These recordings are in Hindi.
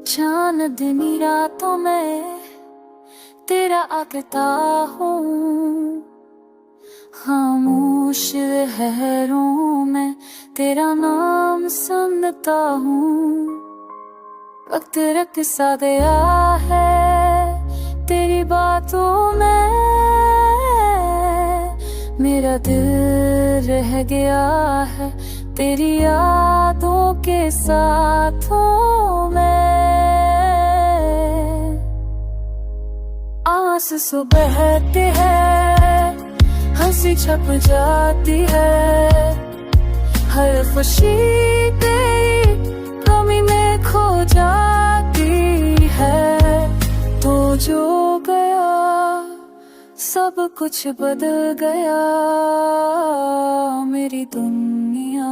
चांद दिनी रातों में तेरा आकता हूँ, खामोश लहरों में तेरा नाम सुनता हूँ। वक्त रख सा गया है तेरी बातों में, मेरा दिल रह गया है तेरी यादों के साथों में। आंसू बहते हैं, हंसी छप जाती है, हर खुशी तेरी कमी में खो जाती है। तो जो गया सब कुछ बदल गया, मेरी दुनिया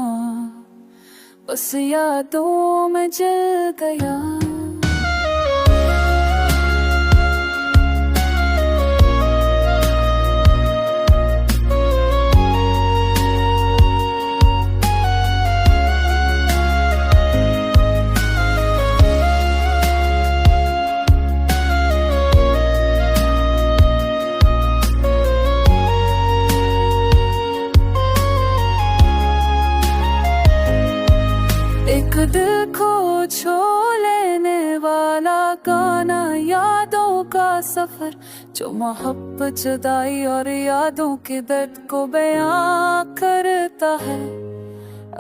बस यादों में जल गया। एक दिल को छू लेने वाला गाना, यादों का सफर जो मोहब्बत, जुदाई और यादों के दर्द को बयां करता है।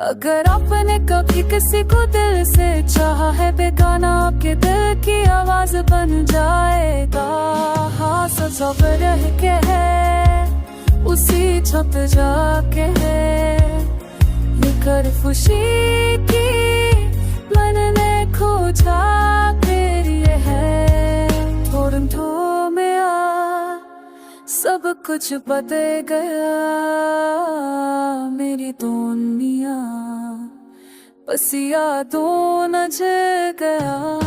अगर आपने कभी किसी को दिल से चाहा है, बेगाना आपके दिल की आवाज बन जाएगा। हाँ सजवर रह के है उसी छत जाके है, लेकर खुशी की मन ने खोजा तेरी है। थोड़ों में आ सब कुछ बदल गया, मेरी दुनिया बस यादों न जल गया।